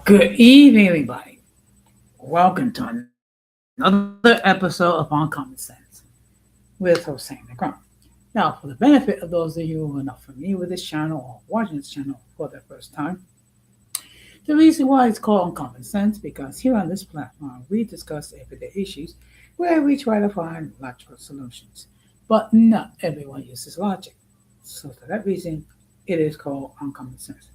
Good evening, everybody. Welcome to another episode of On Common Sense with Hossein Akram. Now, for the benefit of those of you who are not familiar with this channel or watching this channel for the first time, the reason why it's called On Common Sense because here on this platform we discuss everyday issues where we try to find logical solutions. But not everyone uses logic. So for that reason, it is called On Common Sense.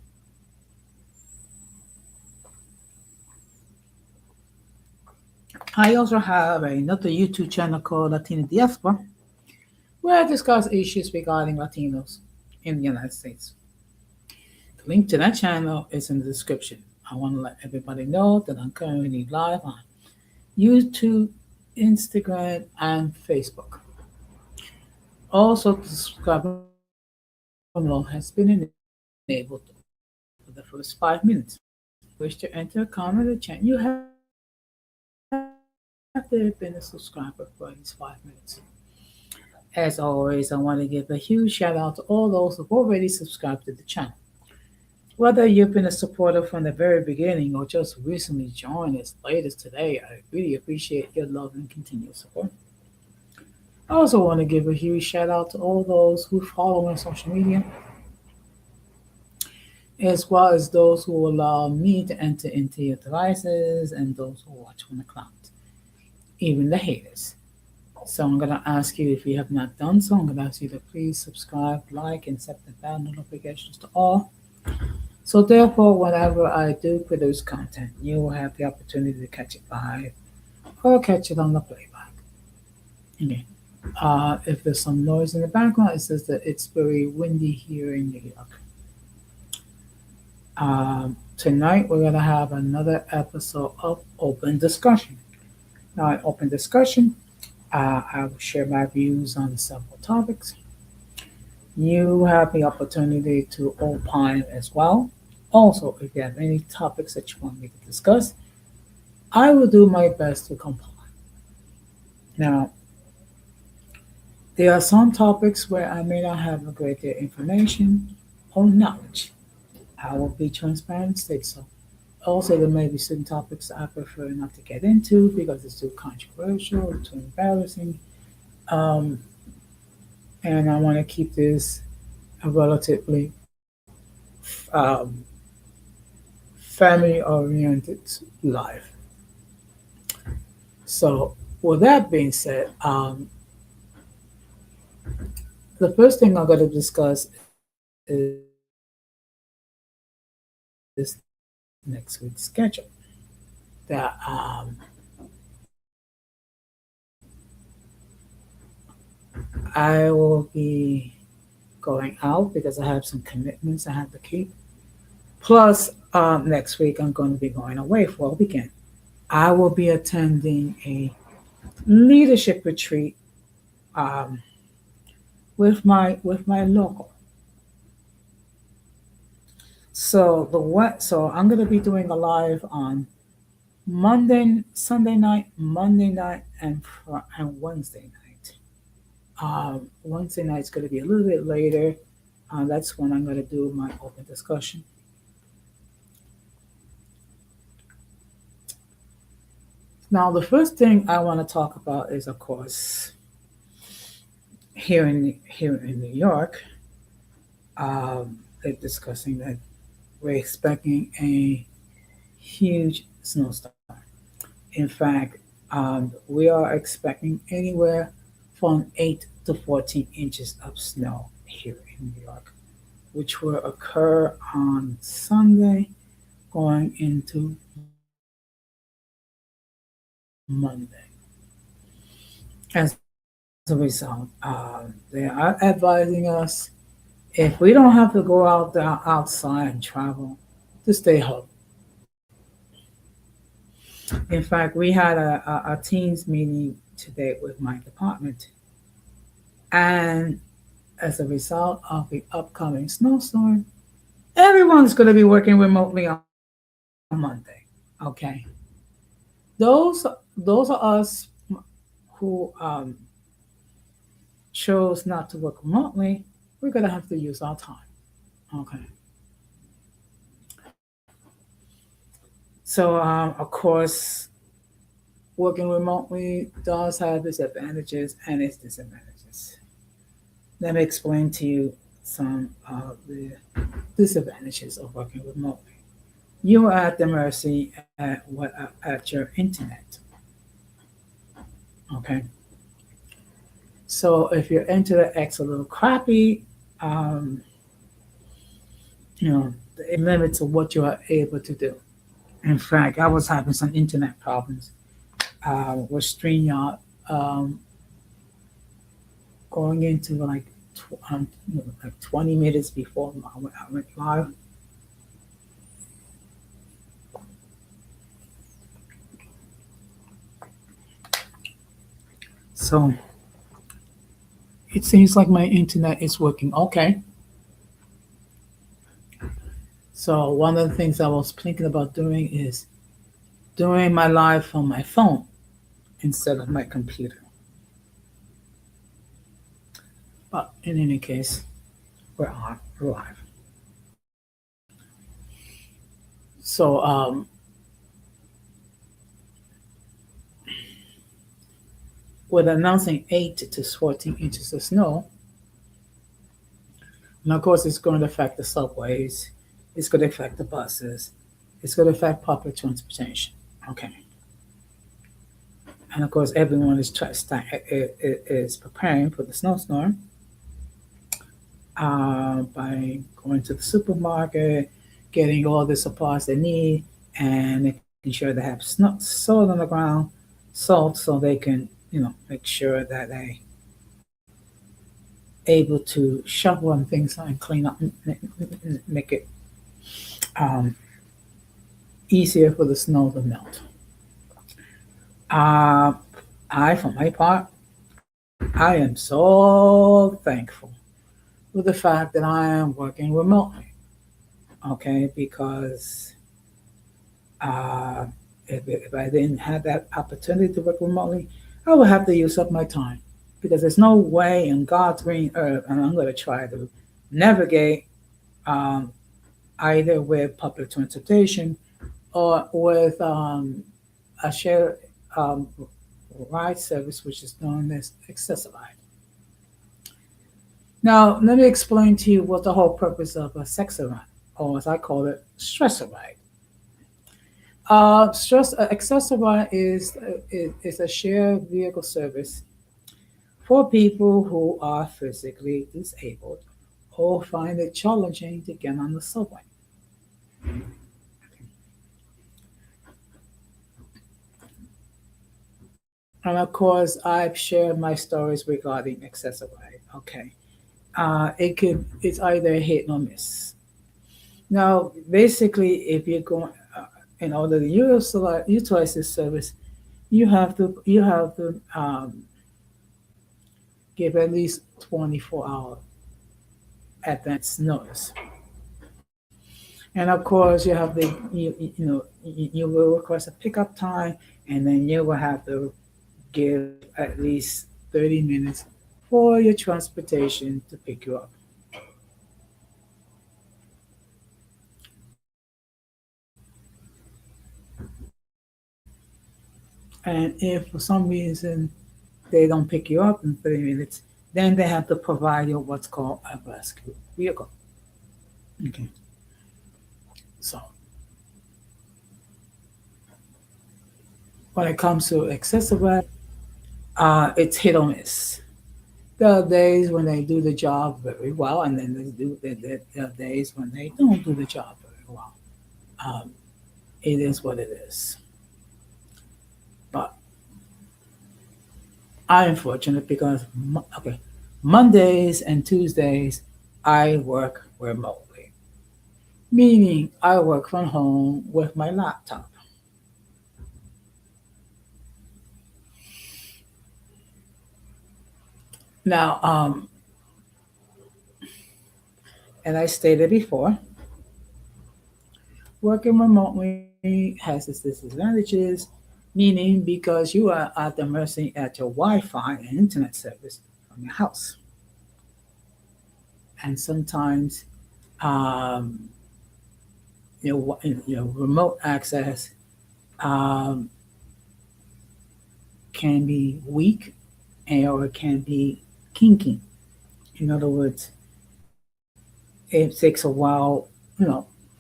I also have another YouTube channel called Latina Diaspora, where I discuss issues regarding Latinos in the United States. The link to that channel is in the description. I want to let everybody know that I'm currently live on YouTube, Instagram, and Facebook. Also, the subscribe below has been enabled for the first 5 minutes. If you wish to enter a comment or chat, you have to have been a subscriber for at least 5 minutes. As always, I want to give a huge shout out to all those who've already subscribed to the channel. Whether you've been a supporter from the very beginning or just recently joined us latest today, I really appreciate your love and continued support. I also want to give a huge shout out to all those who follow on social media, as well as those who allow me to enter into your devices and those who watch from the cloud, even the haters. So I'm gonna ask you, if you have not done so, I'm gonna ask you to please subscribe, like, and set the bell notifications to all. So therefore, whenever I do produce content, you will have the opportunity to catch it live or catch it on the playback. Okay. If there's some noise in the background, it says that it's very windy here in New York. Tonight we're gonna have another episode of Open Discussion. Now, in Open Discussion, I will share my views on several topics. You have the opportunity to opine as well. Also, if you have any topics that you want me to discuss, I will do my best to comply. Now, there are some topics where I may not have a great deal of information or knowledge. I will be transparent and state so. Also, there may be certain topics I prefer not to get into because it's too controversial or too embarrassing. Um, and I want to keep this a relatively family oriented life. So, with that being said, the first thing I'm going to discuss is next week's schedule. That I will be going out because I have some commitments I have to keep. Plus, next week I'm going to be going away for a weekend. I will be attending a leadership retreat um, with my local. So I'm going to be doing a live on Sunday night, Monday night, and Wednesday night. Wednesday night is going to be a little bit later. That's when I'm going to do my open discussion. Now, the first thing I want to talk about is, of course, here in New York, they're discussing that we're expecting a huge snowstorm. In fact, we are expecting anywhere from 8 to 14 inches of snow here in New York, which will occur on Sunday going into Monday. As a result, they are advising us, if we don't have to go out there outside and travel, to stay home. In fact, we had a teams meeting today with my department, and as a result of the upcoming snowstorm, everyone's going to be working remotely on Monday. Okay, those those are us who chose not to work remotely. We're going to have to use our time. Okay. So, of course, working remotely does have its advantages and its disadvantages. Let me explain to you some of the disadvantages of working remotely. You are at the mercy at your internet. Okay, so if your internet acts a little crappy, um, you know it limits what you are able to do. In fact, I was having some internet problems with StreamYard um, going into like 20 minutes before I went live. So it seems like my internet is working okay. So one of the things I was thinking about doing is doing my live from my phone instead of my computer. But in any case, we're live. So with announcing 8 to 14 inches of snow, and of course it's going to affect the subways, it's going to affect the buses, it's going to affect public transportation. Okay, and of course everyone is preparing for the snowstorm by going to the supermarket, getting all the supplies they need, and making sure they have salt on the ground, salt so they can, make sure that they able to shovel and things and clean up, make it um, easier for the snow to melt. Uh, for my part, I am so thankful for the fact that I am working remotely. Okay, because uh, if I didn't have that opportunity to work remotely, I would have to use up my time because there's no way in God's green earth, and I'm going to try to navigate um, either with public transportation or with a shared um, ride service, which is known as Accessify. Now, let me explain to you what the whole purpose of a Sexaride, or as I call it, Stressaride. Accessify is a shared vehicle service for people who are physically disabled or find it challenging to get on the subway. And of course, I've shared my stories regarding Accessify. Okay, it's either a hit or miss. Now, basically, if you're going in order to utilize this service, you have to give at least 24-hour advance notice. And of course, you have the you will request a pickup time, and then you will have to give at least 30 minutes for your transportation to pick you up. And if for some reason they don't pick you up in 30 minutes, then they have to provide you what's called a rescue vehicle. Okay. So when it comes to accessibility, it's hit or miss. There are days when they do the job very well, and then there are days when they don't do the job very well. Um, it is what it is. But I am fortunate because okay, Mondays and Tuesdays I work remotely, meaning I work from home with my laptop. Now, and I stated before, working remotely has its disadvantages, meaning because you are at the mercy at your Wi-Fi and internet service from your house, and sometimes um, remote access. um, can be weak or it can be kinky. In other words, it takes a while,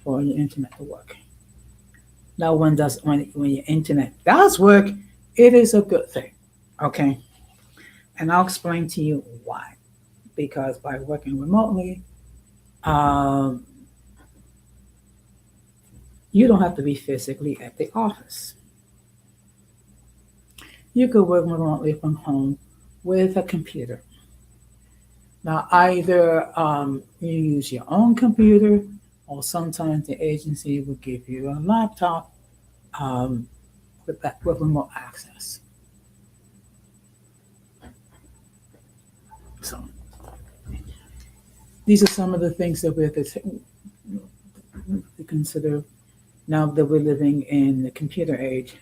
for your internet to work. Now, when your internet does work, it is a good thing. Okay, and I'll explain to you why. Because by working remotely, um, you don't have to be physically at the office. You could work remotely from home with a computer. Now, either you use your own computer, or sometimes the agency will give you a laptop um, with remote access. So these are some of the things that we have to consider now that we're living in the computer age.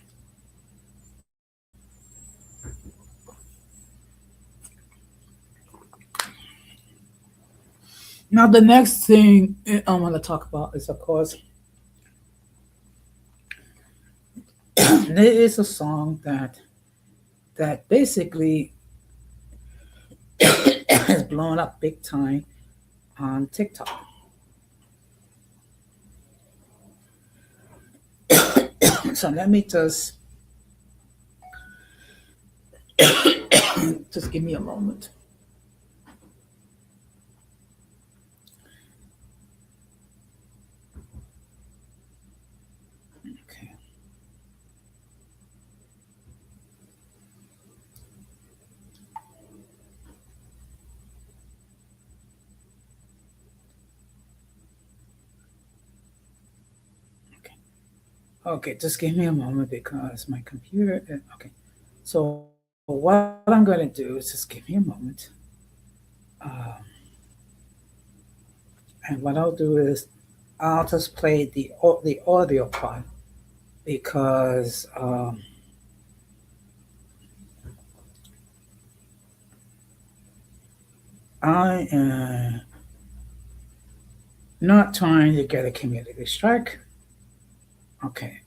Now, the next thing I want to talk about is, of course, there is a song that basically has blown up big time on TikTok. So let me just give me a moment. Okay. Okay, just give me a moment because my computer. Okay, so what I'm going to do is just give me a moment, um, and what I'll do is I'll just play the audio part because I am not trying to get a community strike. Okay,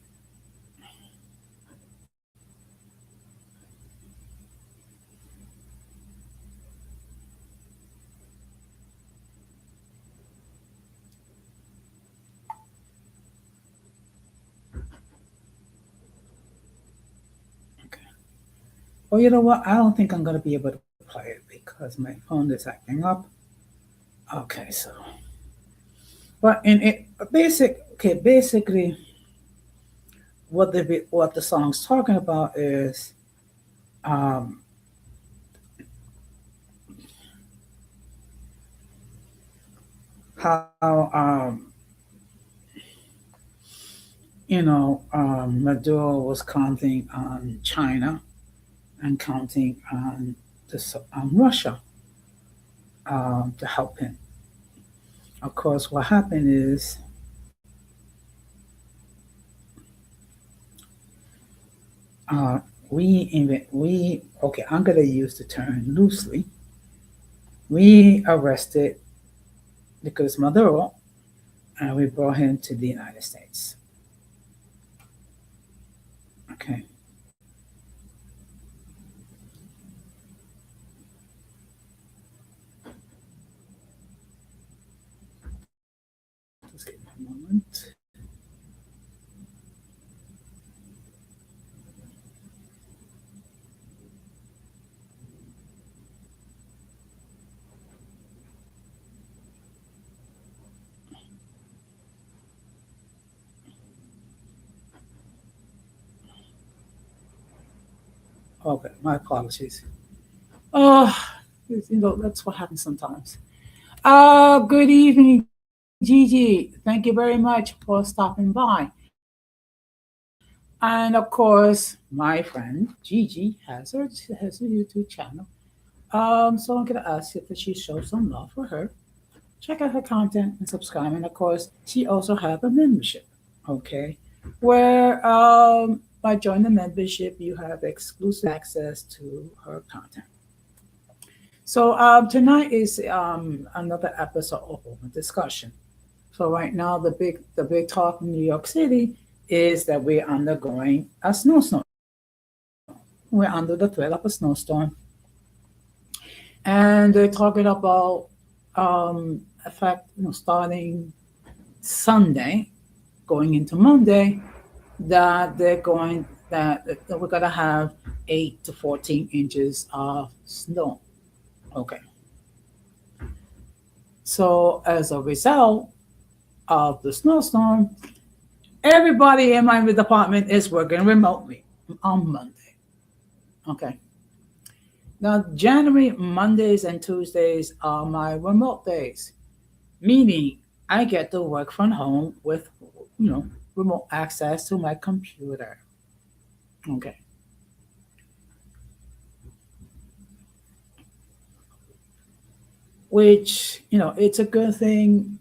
okay. Well, you know what? I don't think I'm going to be able to play it because my phone is acting up. Okay, so but in it basically what the song's talking about is um, how Maduro was counting on China and counting on Russia to help him. Of course, what happened is uh, we okay. I'm gonna use the term loosely. We arrested Nicolas Maduro and we brought him to the United States. Okay, just give me a moment. Okay, my apologies. Oh, that's what happens sometimes. Good evening, Gigi. Thank you very much for stopping by. And of course, my friend Gigi has a YouTube channel. So I'm gonna ask if she show some love for her. Check out her content and subscribe. And of course, she also have a membership. Okay, where by joining the membership, you have exclusive access to her content. So tonight is another episode of Open Discussion. So right now, the big talk in New York City is that we're undergoing a snowstorm. We're under the threat of a snowstorm, and they're talking about, in fact, starting Sunday, going into Monday, that we're gonna have 8 to 14 inches of snow. Okay, so as a result of the snowstorm, everybody in my department is working remotely on Monday. Okay. Now, January Mondays and Tuesdays are my remote days, meaning I get to work from home with, you know, remote access to my computer. Okay. Which, it's a good thing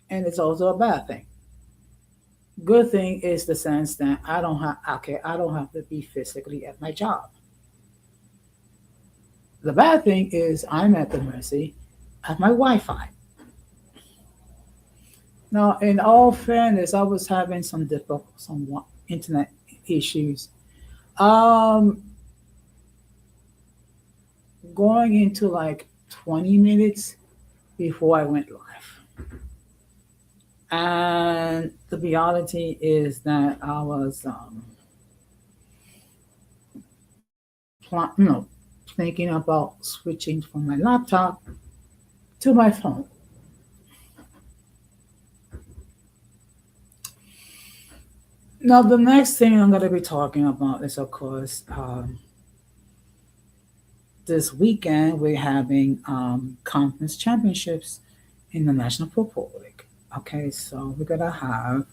and it's also a bad thing. Good thing is the sense that I don't have to be physically at my job. The bad thing is I'm at the mercy of my Wi-Fi. Now, in all fairness, I was having some internet issues. Um, Going into like 20 minutes before I went live. And the reality is that I was, thinking about switching from my laptop to my phone. Now, the next thing I'm going to be talking about is, of course, this weekend we're having conference championships in the National Football League. Okay, so we're gonna have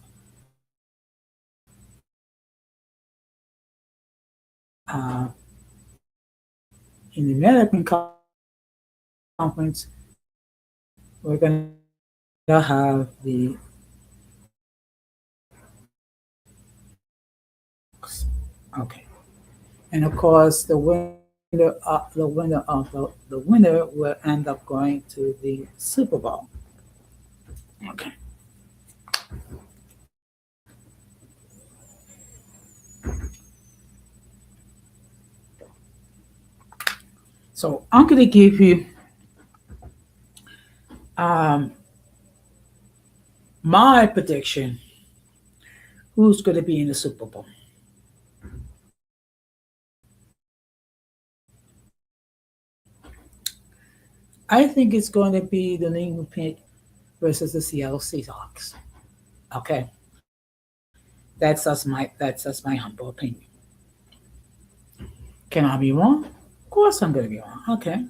uh, in the American Conference, we're gonna have the okay, and of course the winner will end up going to the Super Bowl. Okay, so I'm gonna give you um, my prediction who's gonna be in the Super Bowl. I think it's going to be the New England Patriots versus the Seattle Seahawks. Okay, that's just my humble opinion. Can I be wrong? Of course I'm going to be wrong. Okay,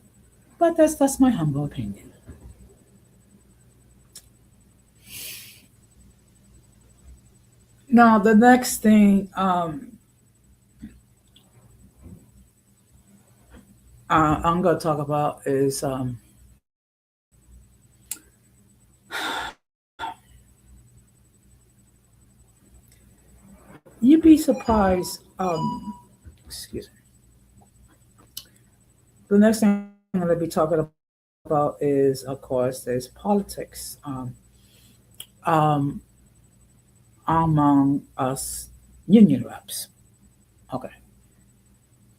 but that's my humble opinion. Now the next thing I'm going to talk about is you'd be surprised. Excuse me. The next thing I'm going to be talking about is, of course, there's politics um, among us union reps. Okay.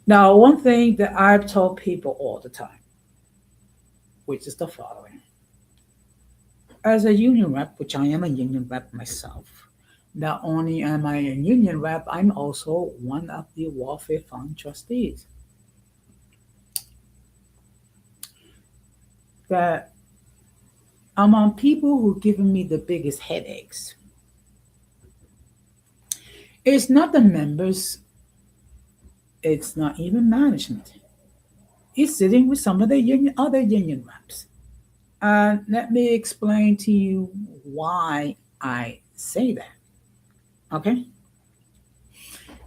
Now, one thing that I've told people all the time, which is the following: as a union rep, which I am a union rep myself, not only am I a union rep, I'm also one of the Welfare Fund trustees. That among people who given me the biggest headaches, it's not the members, it's not even management. It's sitting with some of the other union reps. And let me explain to you why I say that. Okay?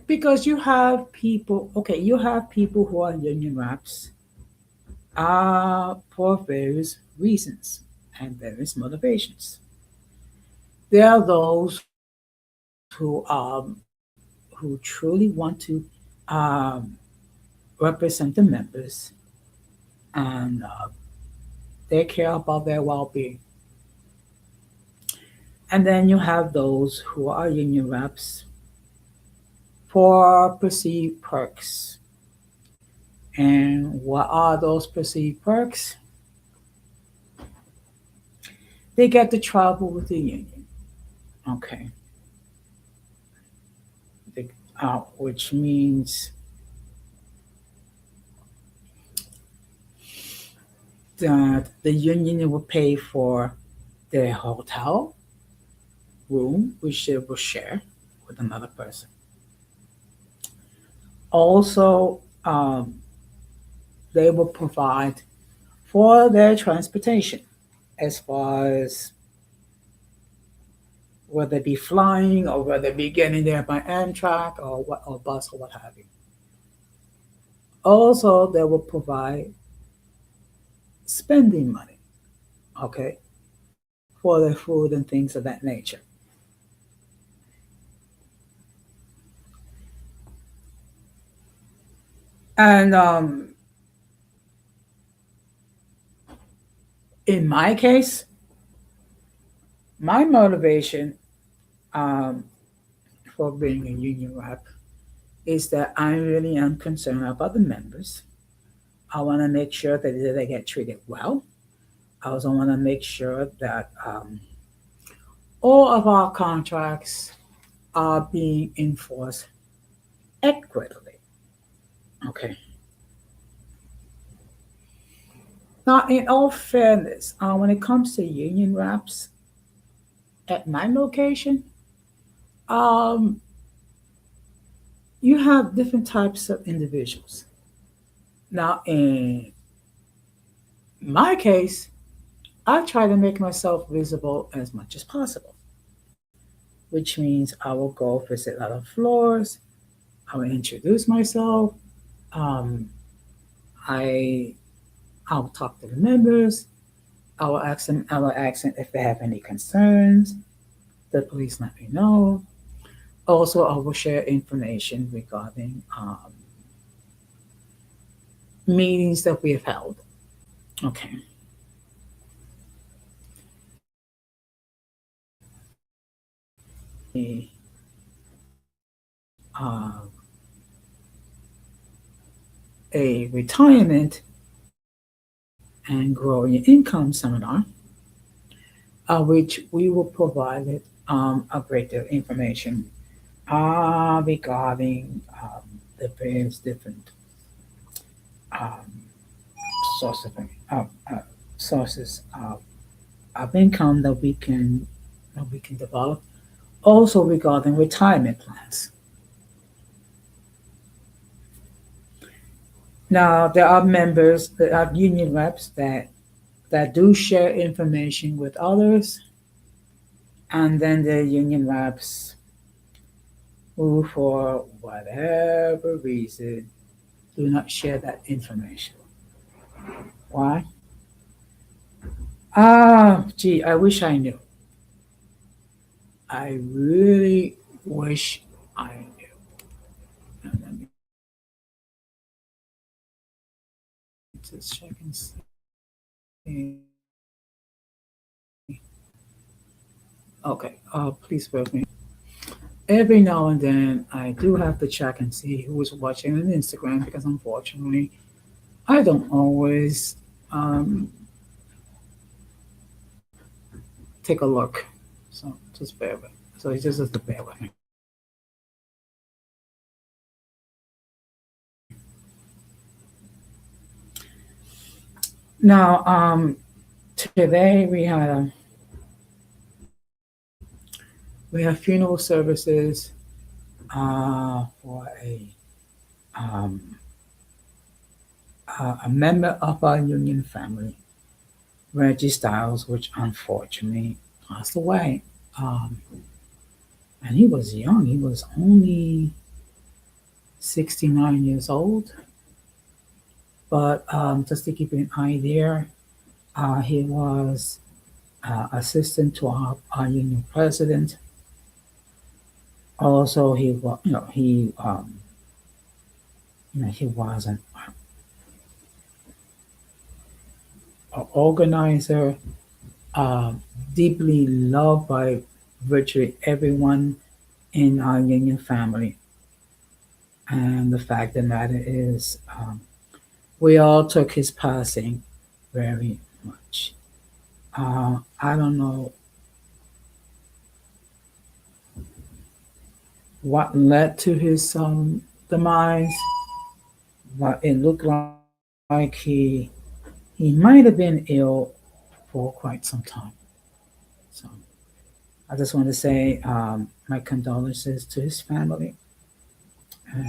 Because you have people who are union reps for various reasons and various motivations. There are those who truly want to um, represent the members and they care about their well-being. And then you have those who are union reps for perceived perks. And what are those perceived perks? They get to travel with the union. Okay. They, which means that the union will pay for their hotel room, which they will share with another person. Also, they will provide for their transportation as far as whether it be flying or whether it be getting there by Amtrak or bus or what have you. Also, they will provide spending money, okay, for their food and things of that nature. And in my case, my motivation um, for being a union rep is that I really am concerned about the members. I want to make sure that they get treated well. I also want to make sure that all of our contracts are being enforced equitably. Okay. Now, in all fairness, when it comes to union reps at my location, um, you have different types of individuals. Now, in my case, I try to make myself visible as much as possible, which means I will go visit other floors. I will introduce myself. Um, I I'll talk to the members. I will ask them. I will ask them if they have any concerns. The police let me know. Also, I will share information regarding meetings that we have held. Okay. Uh, a retirement and growing income seminar, which we will provide a great deal of information regarding the various different um, sources uh, sources of income that we can develop. Also regarding retirement plans. Now there are members, there are union reps that do share information with others, and then the union reps who, for whatever reason, do not share that information. Why? Gee, I wish I knew. I really wish I knew. Now, let me just check and see. Okay, please bear with me. Every now and then, I do have to check and see who is watching on Instagram because unfortunately, I don't always um, take a look. So just bear with. So you just have to bear with me. Now, today we have funeral services for um, a member of our union family, Reggie Styles, which unfortunately passed away. Um, and he was young. He was only 69 years old. But just to give you an idea, he was assistant to our union president. Also, he was, he was an organizer, uh, deeply loved by virtually everyone in our union family. And the fact of the matter is, we all took his passing very much. I don't know what led to his demise, but it looked like he might have been ill for quite some time. So I just want to say my condolences to his family, and,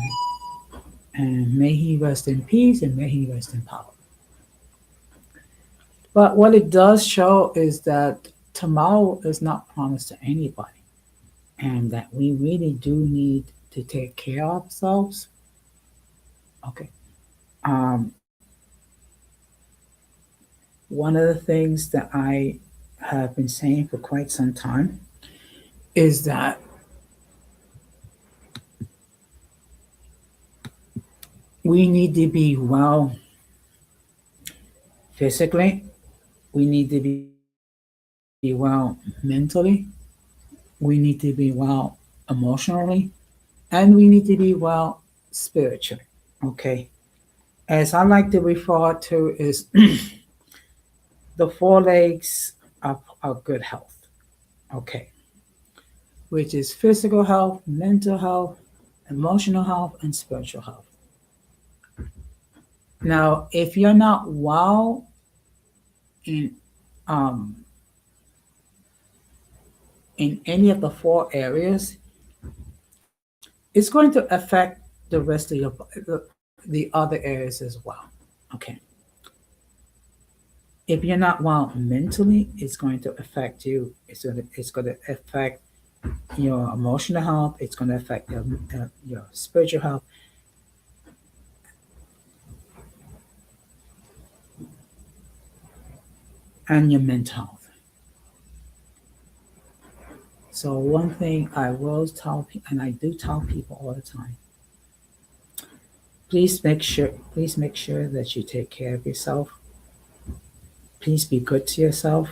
and may he rest in peace and may he rest in power. But what it does show is that tomorrow is not promised to anybody, and that we really do need to take care of ourselves. Okay. Um, One of the things that I have been saying for quite some time is that we need to be well physically, we need to be well mentally, we need to be well emotionally, and we need to be well spiritually. Okay. As I like to refer to is the four legs of good health. Okay. Which is physical health, mental health, emotional health, and spiritual health. Now, if you're not well in um, in any of the four areas, it's going to affect the rest of the other areas as well. Okay. If you're not well mentally, it's going to affect you. It's going to affect your emotional health. It's going to affect your spiritual health and your mental health. So one thing I will tell people, and I do tell people all the time, please make sure that you take care of yourself. Please be good to yourself.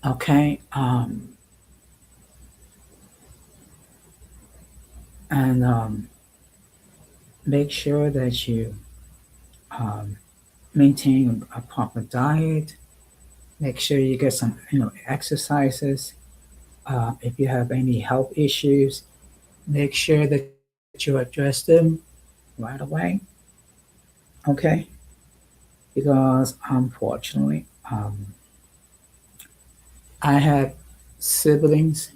Okay. And make sure that you um, maintain a proper diet. Make sure you get some, exercises. If you have any health issues, make sure that you address them right away. Okay, because unfortunately, I had siblings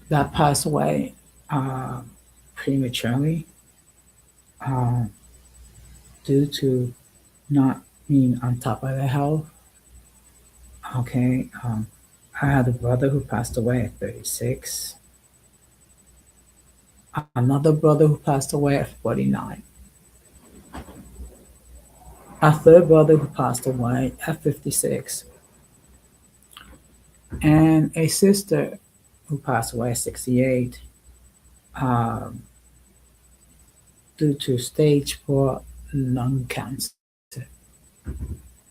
that passed away uh, prematurely uh, due to not being on top of their health. Okay, I had a brother who passed away at 36, another brother who passed away at 49, a third brother who passed away at 56, and a sister who passed away at 68 um, due to stage 4 lung cancer.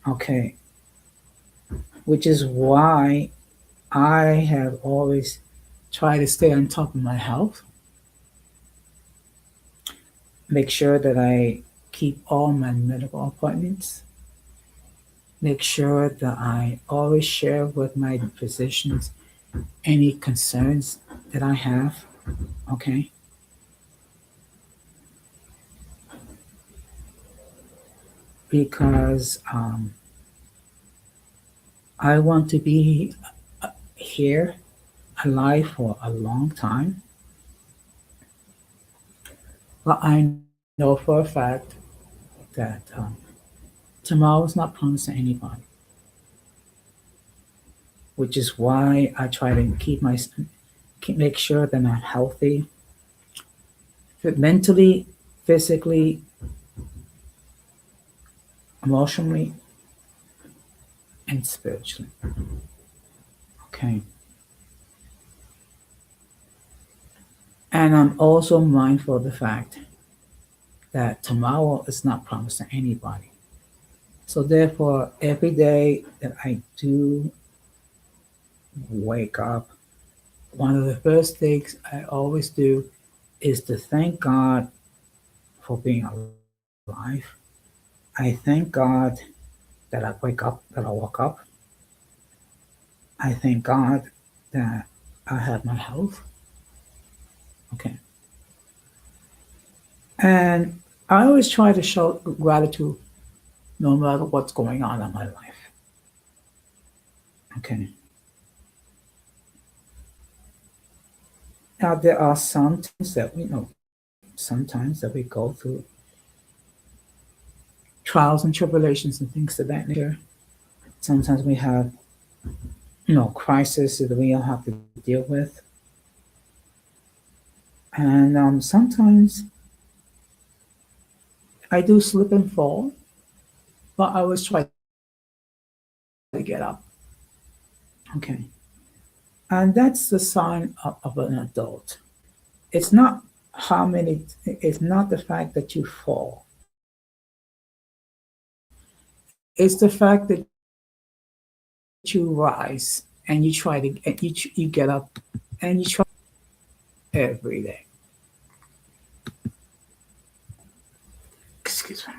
Okay, which is why I have always tried to stay on top of my health, make sure that I keep all my medical appointments, make sure that I always share with my physicians any concerns that I have. Okay, because I want to be here alive for a long time, but I know for a fact that tomorrow is not promised to anybody, which is why I try to make sure that I'm healthy, mentally, physically, emotionally, and spiritually. Okay, and I'm also mindful of the fact that tomorrow is not promised to anybody. So therefore, every day that I do wake up, one of the first things I always do is to thank God for being alive. I thank God that I woke up. I thank God that I have my health. Okay. And I always try to show gratitude no matter what's going on in my life. Okay. Now there are some things that we know, sometimes that we go through trials and tribulations and things of that nature. Sometimes we have, crises that we all have to deal with. And sometimes I do slip and fall, but I always try to get up. Okay. And that's the sign of an adult. It's not how many, it's not the fact that you fall. It's the fact that you rise and you try to, and you get up and you try every day. Excuse me.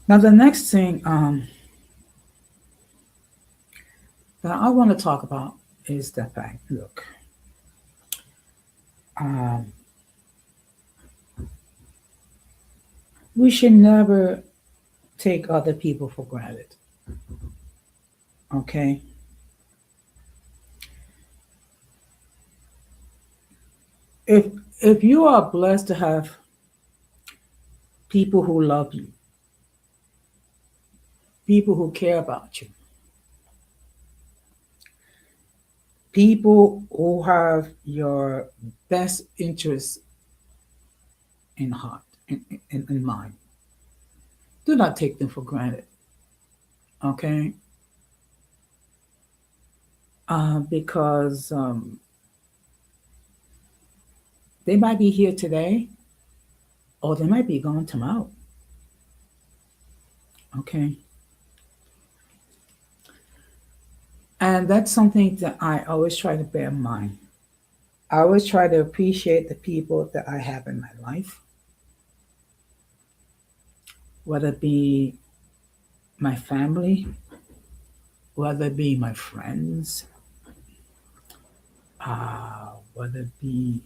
Now the next thing that I want to talk about is the fact. Look, um, we should never take other people for granted. Okay, if if you are blessed to have people who love you, people who care about you, people who have your best interests in heart, in mind, do not take them for granted. Okay, because they might be here today or they might be gone tomorrow. Okay, and that's something that I always try to bear in mind. I always try to appreciate the people that I have in my life, whether it be my family, whether it be my friends, whether it be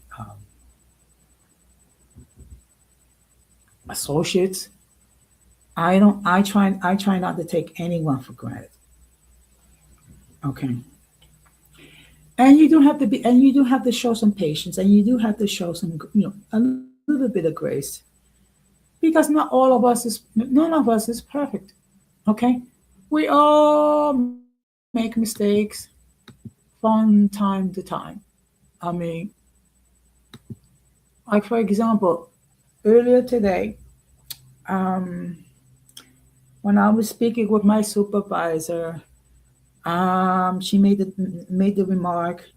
associates. I don't. I try not to take anyone for granted. Okay, and you do have to be, and you do have to show some patience, and you do have to show some, a little bit of grace, because not all of us is, none of us is perfect. Okay, we all make mistakes from time to time. I mean, like for example, earlier today, um, when I was speaking with my supervisor, she made the remark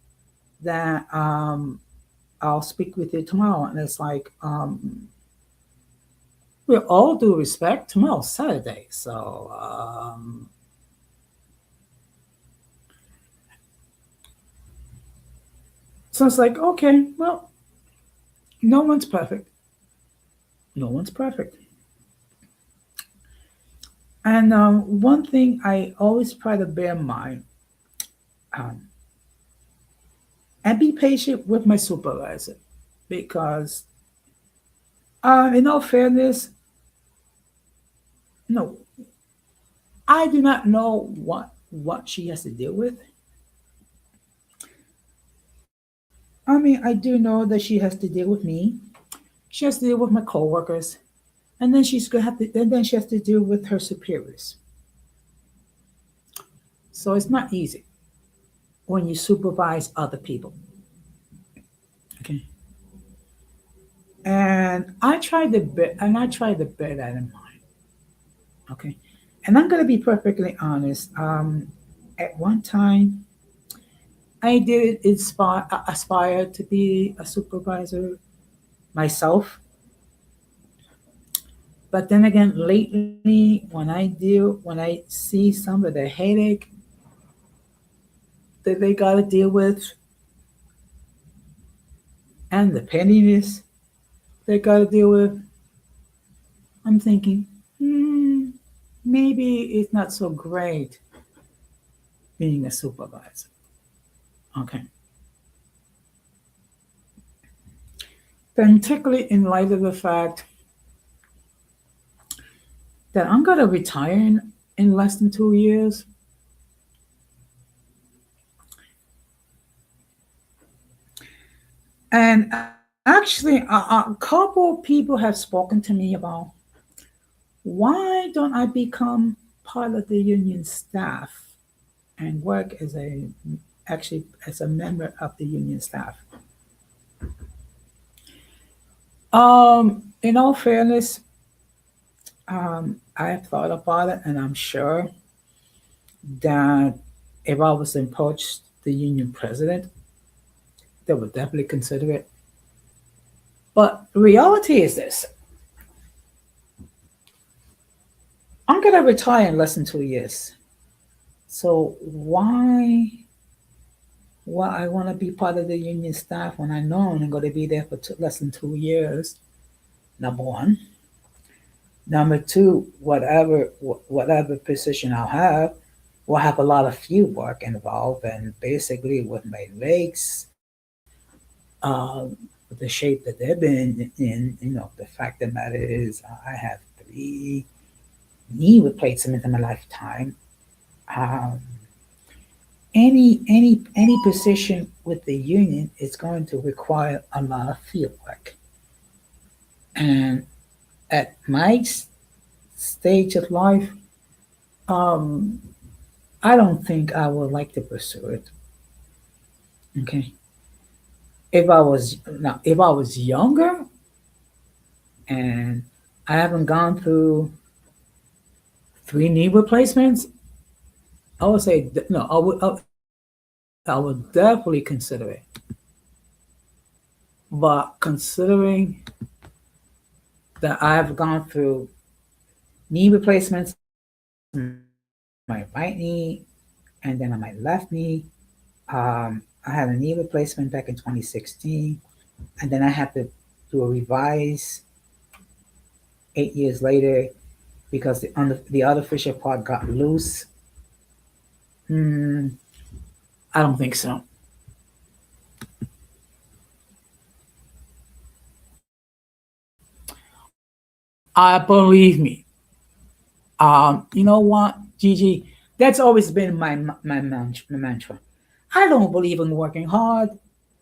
that I'll speak with you tomorrow, and it's like, with all due respect, tomorrow's Saturday, so it's like, okay, well, no one's perfect. No one's perfect. And one thing I always try to bear in mind, um, and be patient with my supervisor, because in all fairness, no, I do not know what she has to deal with. I mean, I do know that she has to deal with me. She has to deal with my coworkers, and then and then she has to deal with her superiors. So it's not easy when you supervise other people. Okay, and I try to bear that in mind. Okay, and I'm gonna be perfectly honest. At one time, I did aspire to be a supervisor myself. But then again, lately, when I see some of the headache that they got to deal with and the pettiness they got to deal with, I'm thinking, hmm, maybe it's not so great being a supervisor. Okay. Particularly in light of the fact that I'm going to retire in less than 2 years. And actually, a couple people have spoken to me about why don't I become part of the union staff and work as a member of the union staff. In all fairness, I have thought about it, and I'm sure that if I was approached the union president, they would definitely consider it. But reality is this: I'm gonna retire in less than 2 years. So why I want to be part of the union staff when I know I'm going to be there for less than 2 years? Number one. Number two, whatever position I'll have will have a lot of field work involved, and basically with my legs, the shape that they've been in, the fact of the matter is I have 3 knee replacements in my lifetime. Um, any position with the union is going to require a lot of field work, and at my stage of life, um, I don't think I would like to pursue it. Okay, if I was younger and I haven't gone through 3 knee replacements, I would say no. I would definitely consider it. But considering that I've gone through knee replacements, my right knee and then on my left knee, I had a knee replacement back in 2016, and then I had to do a revise 8 years later because the artificial part got loose. Hmm, I don't think so. Believe me. You know what, Gigi? That's always been my mantra. I don't believe in working hard.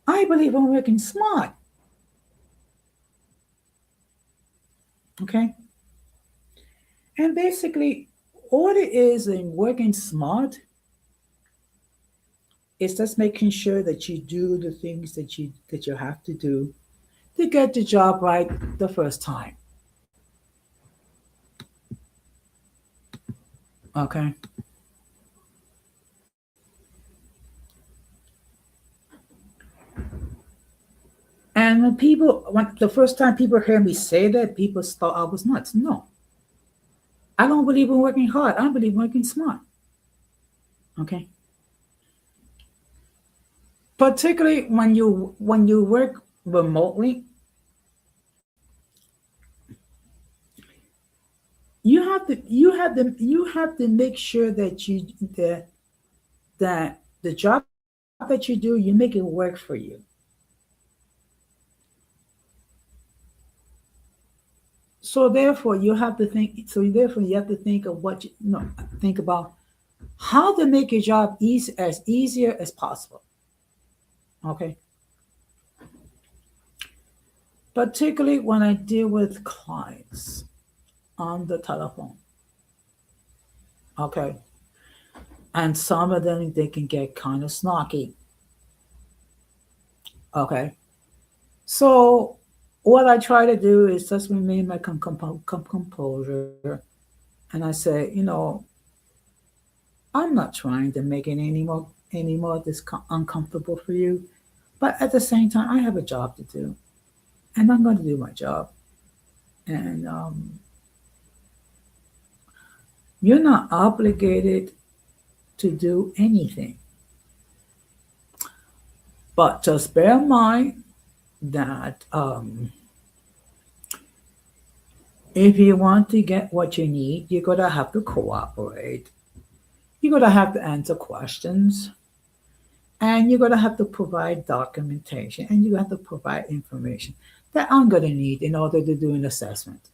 I believe in working smart. Okay, and basically, all it is in working smart is just making sure that you do the things that you have to do to get the job right the first time. Okay. And when the first time people heard me say that, people thought I was nuts. No, I don't believe in working hard. I believe in working smart. Okay. Particularly when you work remotely, you have to make sure that the job that you do, you make it work for you. So therefore you have to think of what you no think about how to make your job easier as possible. Okay. Particularly when I deal with clients on the telephone. Okay. And some of them they can get kind of snarky. Okay. So what I try to do is just remain my composure, and I say, I'm not trying to make it any more uncomfortable for you. But at the same time, I have a job to do, and I'm going to do my job. And you're not obligated to do anything, but just bear in mind that if you want to get what you need, you're going to have to cooperate. You're going to have to answer questions, and you're going to have to provide documentation, and you have to provide information that I'm going to need in order to do an assessment.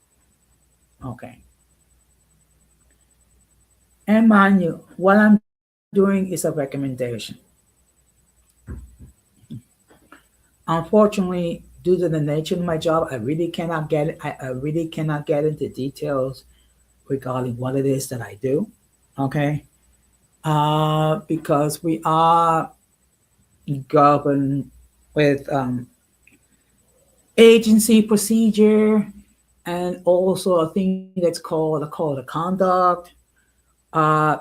Okay. And mind you, what I'm doing is a recommendation. Unfortunately, due to the nature of my job, I really cannot get into details regarding what it is that I do. Okay. Because we are governed with agency procedure and also a thing that's called a conduct.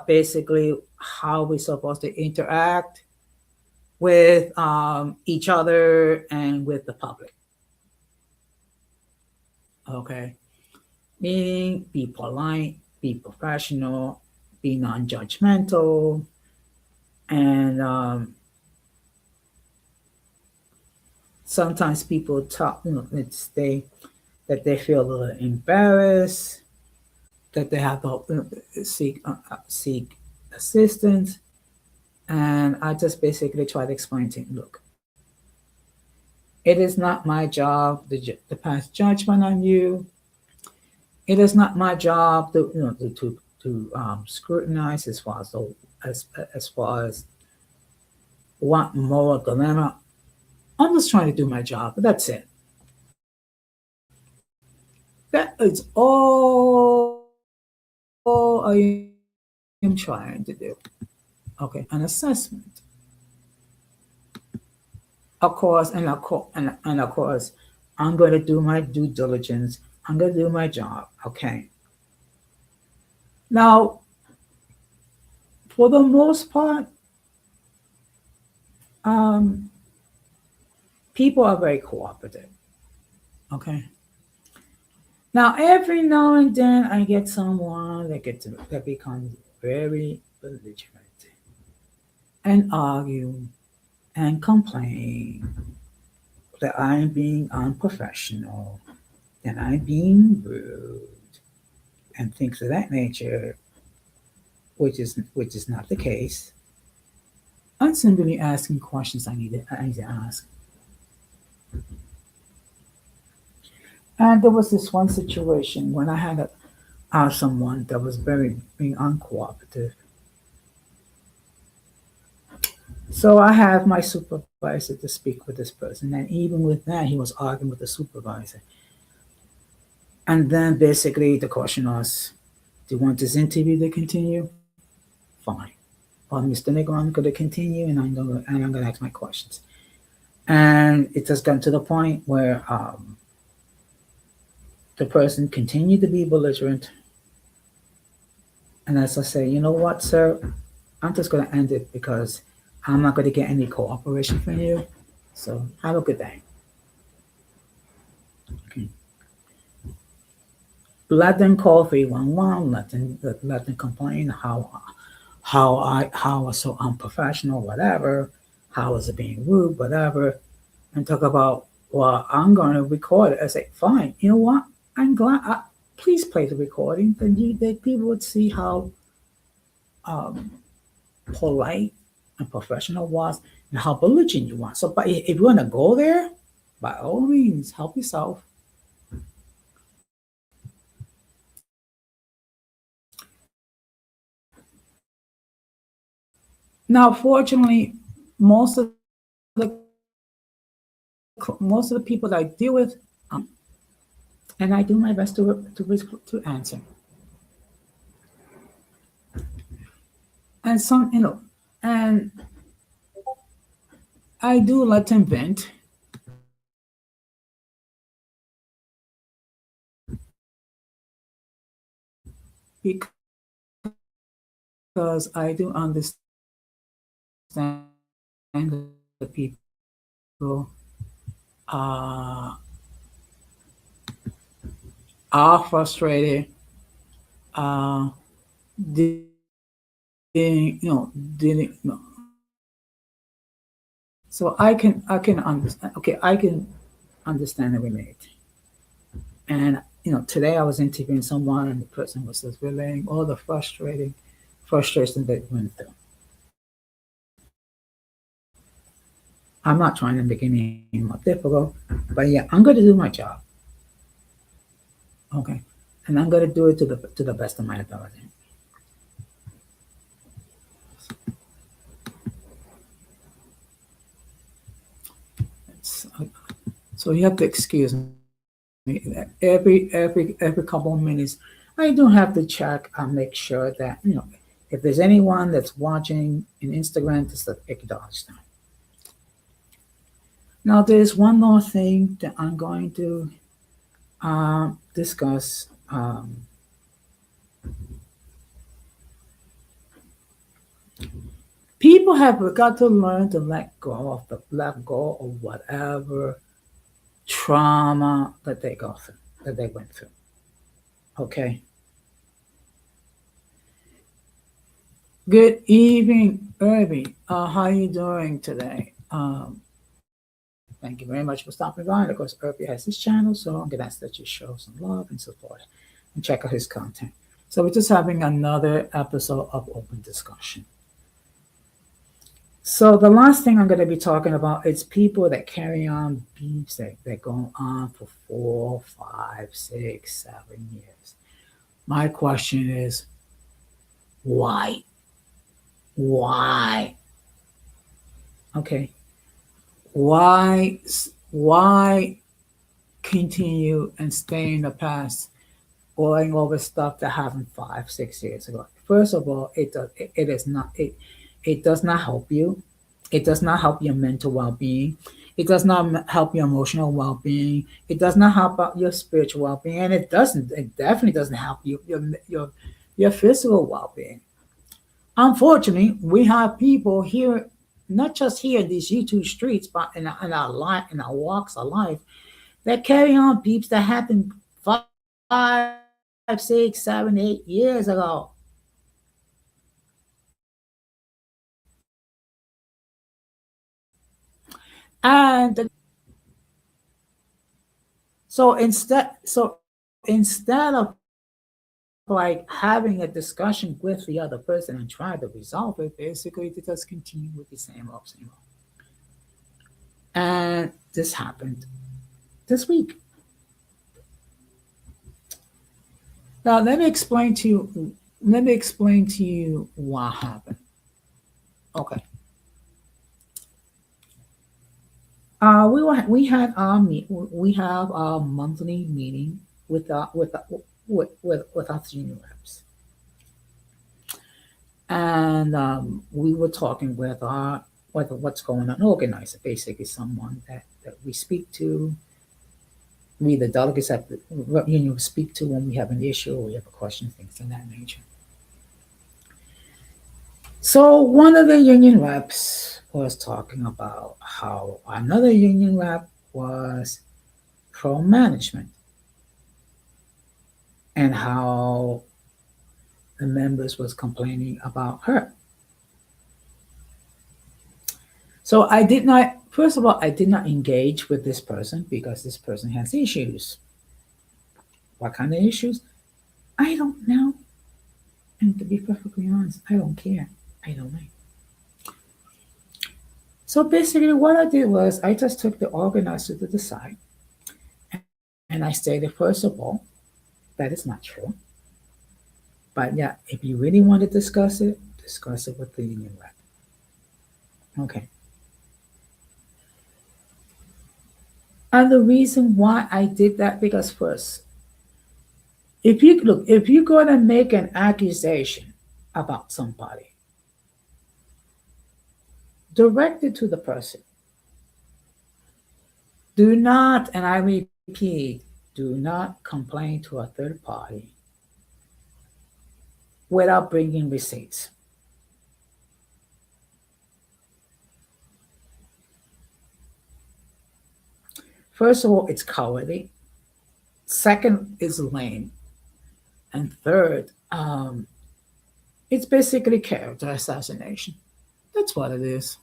Basically, how we're supposed to interact with each other and with the public. Okay, meaning be polite, be professional, be non-judgmental, and sometimes people talk. That they feel a little embarrassed, that they have to seek assistance. And I just basically try to explain to him, look, it is not my job to pass judgment on you. It is not my job to scrutinize as as far as what moral dilemma. I'm just trying to do my job. That's it. That is all I am trying to do. Okay, an assessment. Of course, and of course, I'm going to do my due diligence. I'm going to do my job. Okay. Now, for the most part, um, people are very cooperative. Okay. Now, every now and then, I get someone that becomes very belligerent and argue and complain that I'm being unprofessional, that I'm being rude, and things of that nature, which is not the case. I'm simply asking questions I need to ask. And there was this one situation when I had someone that was very being uncooperative. So I have my supervisor to speak with this person, and even with that, he was arguing with the supervisor. And then basically the question was, "Do you want this interview to continue?" Fine. Well, Mr. Negro, I'm going to continue, and I'm going to ask my questions. And it just got to the point where the person continued to be belligerent. And as I say, you know what, sir, I'm just going to end it because I'm not going to get any cooperation from you. So have a good day. Okay. Let them call 311. Let them complain how I was so unprofessional, whatever. How was it being rude, whatever, and talk about, well, I'm going to record it. I say, fine. You know what? I'm glad. Please play the recording. Then people would see how um, polite and professional was and how belligerent you are. So, but if you want to go there, by all means, help yourself. Now, fortunately, most of the most of the people that I deal with, and I do my best to answer. And and I do let them vent because I do understand that understand the people uh, are frustrated, uh, didn't. So I can understand. Okay, I can understand and relate. And today I was interviewing someone, and the person was just relaying all the frustration they went through. I'm not trying to make any more difficult, but yeah, I'm going to do my job, okay, and I'm going to do it to the best of my ability. It's, so you have to excuse me. Every couple of minutes, I do have to check and make sure that if there's anyone that's watching in Instagram, just to acknowledge them. Now, there's one more thing that I'm going to discuss. People have got to learn to let go of whatever trauma that they go through, that they went through. Okay. Good evening, Irby. How are you doing today? Thank you very much for stopping by. And of course, Irby has his channel, so I'm gonna ask that you show some love and support and check out his content. So we're just having another episode of Open Discussion. So the last thing I'm going to be talking about is people that carry on beefs that go on for 4, 5, 6, 7 years. My question is, why? Why? Okay. Why continue and stay in the past, going over stuff that happened 5, 6 years ago? First of all, it is not it does not help you. It does not help your mental well-being. It does not help your emotional well-being. It does not help out your spiritual well-being, and it definitely doesn't help your physical well-being. Unfortunately, we have people here, not just here in these YouTube streets, but in our life, in our walks of life, that carry on peeps that happened 5, 6, 7, 8 years ago. And so instead of like having a discussion with the other person and trying to resolve it, basically they just continue with the same old, same old. And this happened this week. Now let me explain to you what happened. Okay. We have our monthly meeting with our senior reps, and we were talking with our what's going on organizer, basically someone that we speak to, we the delegates that speak to when we have an issue or we have a question, things of that nature. So one of the union reps was talking about how another union rep was pro management and how the members was complaining about her. So I did not, first of all, I did not engage with this person because this person has issues. What kind of issues? I don't know. And to be perfectly honest, I don't care. I don't know. So basically, what I did was I just took the organizer to the side and I stated, first of all, that is not true. But yeah, if you really want to discuss it with the union rep. Okay. And the reason why I did that, because first, if you're going to make an accusation about somebody, direct it to the person. Do not, and I repeat, do not complain to a third party without bringing receipts. First of all, it's cowardly. Second is lame. And third, it's basically character assassination. That's what it is.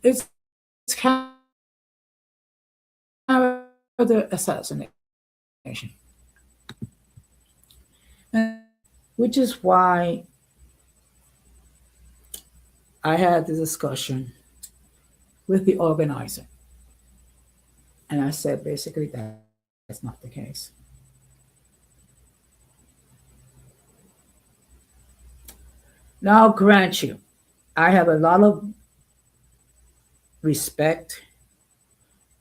It's character assassination. Which is why I had the discussion with the organizer. And I said basically that's not the case. Now, grant you, I have a lot of respect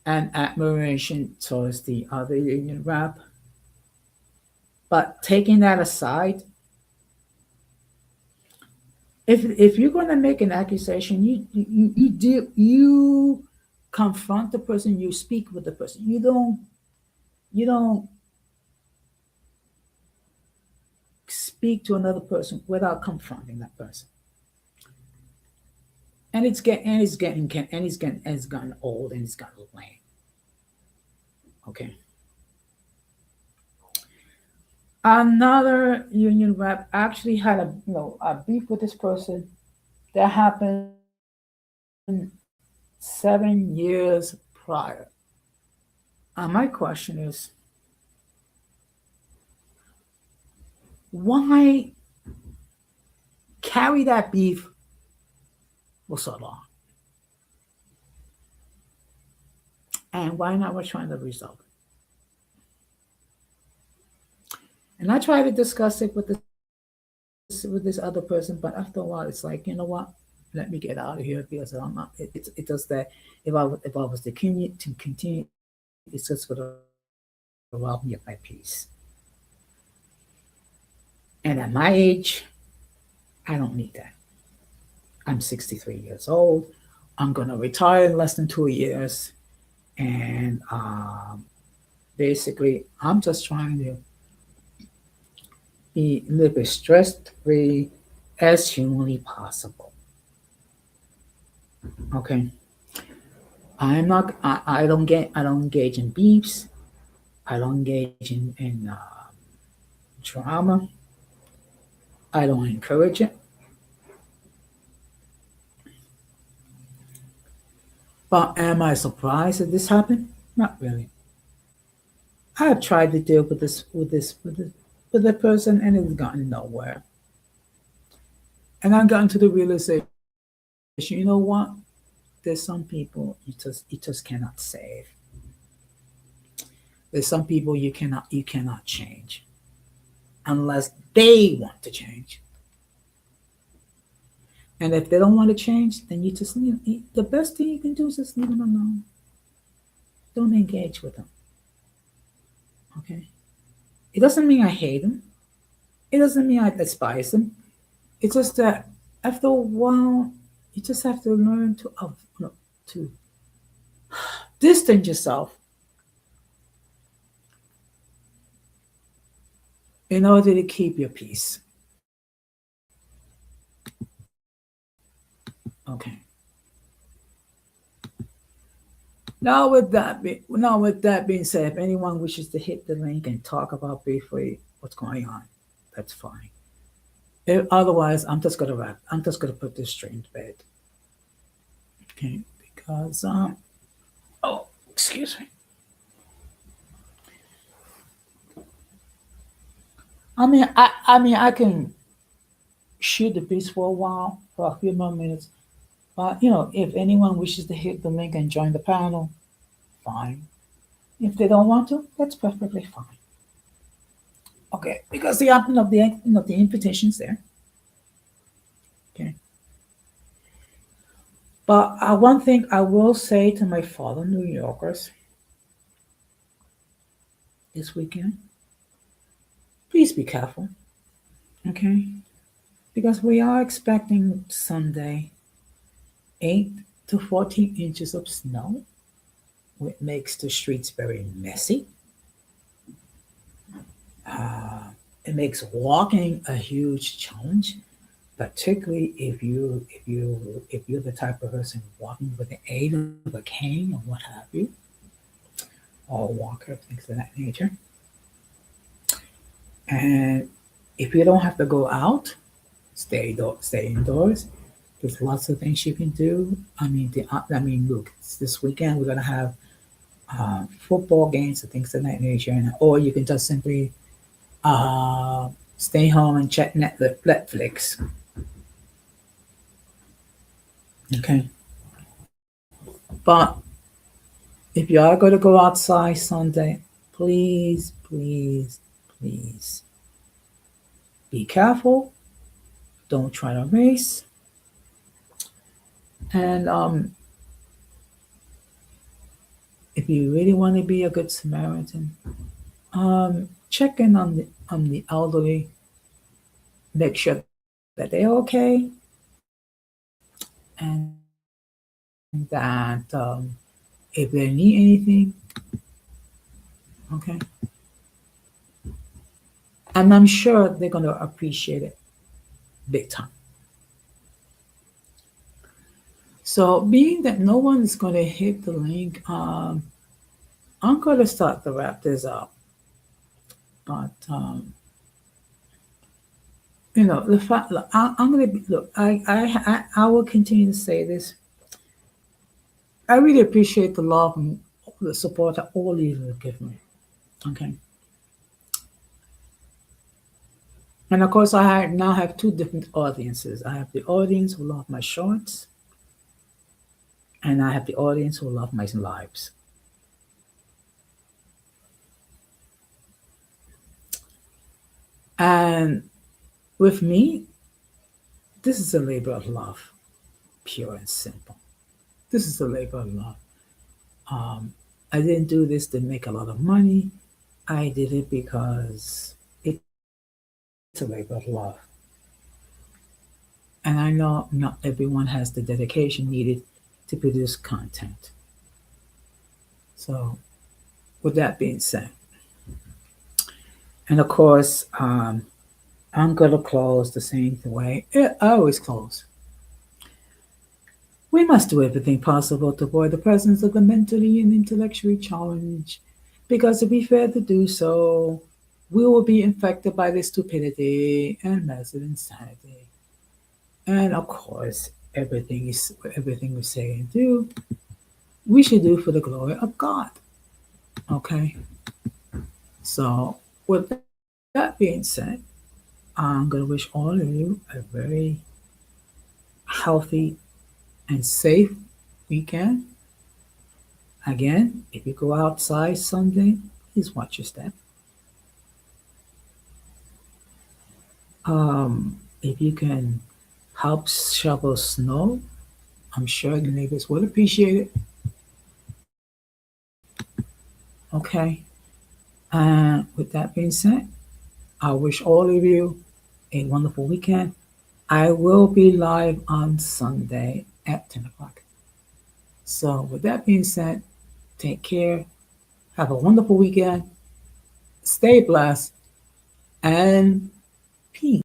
and admiration towards the other union rep. But taking that aside, if you're going to make an accusation, you confront the person, you speak with the person. You don't speak to another person without confronting that person. And it's gotten old and it's gotten lame. Okay. Another union rep actually had a beef with this person that happened 7 years prior. My question is, why carry that beef for so long? And why not we're trying to resolve it? And I tried to discuss it with this other person, but after a while, it's like, you know what? Let me get out of here because I'm not. It does that. If I was to continue, it's just going to rob me of my peace. And at my age, I don't need that. I'm 63 years old. I'm going to retire in less than 2 years. And basically, I'm just trying to live as stress free as humanly possible. Okay. I'm not, I don't engage in beefs. I don't engage in drama. I don't encourage it. But am I surprised that this happened? Not really. I have tried to deal with the person, and it's gotten nowhere. And I've gotten to the realization, you know what? There's some people you just cannot save. There's some people you cannot change unless they want to change. And if they don't want to change, then you just the best thing you can do is just leave them alone. Don't engage with them. Okay. It doesn't mean I hate them. It doesn't mean I despise them. It's just that after a while, you just have to learn to distance yourself in order to keep your peace. Okay. Now with that being said, if anyone wishes to hit the link and talk about briefly what's going on, that's fine. Otherwise, I'm just gonna put this straight into bed. Okay, because oh, excuse me. I can shoot the piece for a while, for a few more minutes. But if anyone wishes to hit the link and join the panel, fine. If they don't want to, that's perfectly fine. Okay, because the invitation's there. Okay. But one thing I will say to my fellow New Yorkers this weekend, please be careful. Okay, because we are expecting Sunday 8 to 14 inches of snow, which makes the streets very messy. Uh, it makes walking a huge challenge. particularly if you're the type of person walking with the aid of a cane or what have you, or a walker, things of that nature. And if you don't have to go out, stay indoors. There's lots of things you can do. Look, this weekend we're gonna have football games and things of that nature, or you can just simply uh, stay home and check Netflix. Okay, but if you are going to go outside Sunday, please, please, please be careful. Don't try to race, and if you really want to be a good Samaritan, check in on the elderly, make sure that they're okay, and that if they need anything, okay, and I'm sure they're going to appreciate it big time. So, being that no one is going to hit the link, I'm going to start to wrap this up. But the fact, look, I'm going to be, look, I will continue to say this. I really appreciate the love and the support that all of you have given me. Okay. And of course, now have two different audiences. I have the audience who love my shorts, and I have the audience who love my lives. And with me, this is a labor of love, pure and simple. This is a labor of love. I didn't do this to make a lot of money. I did it because it's a labor of love. And I know not everyone has the dedication needed to produce content. So, with that being said, and of course, I'm going to close the same way I always close. We must do everything possible to avoid the presence of the mentally and intellectually challenged, because if we fail to do so, we will be infected by the stupidity and massive insanity. And of course, everything we say and do, we should do for the glory of God. Okay. So, with that being said, I'm gonna wish all of you a very healthy and safe weekend. Again, if you go outside Sunday, please watch your step. If you can help shovel snow, I'm sure the neighbors will appreciate it. Okay. And with that being said, I wish all of you a wonderful weekend. I will be live on Sunday at 10 o'clock. So, with that being said, take care. Have a wonderful weekend. Stay blessed and peace.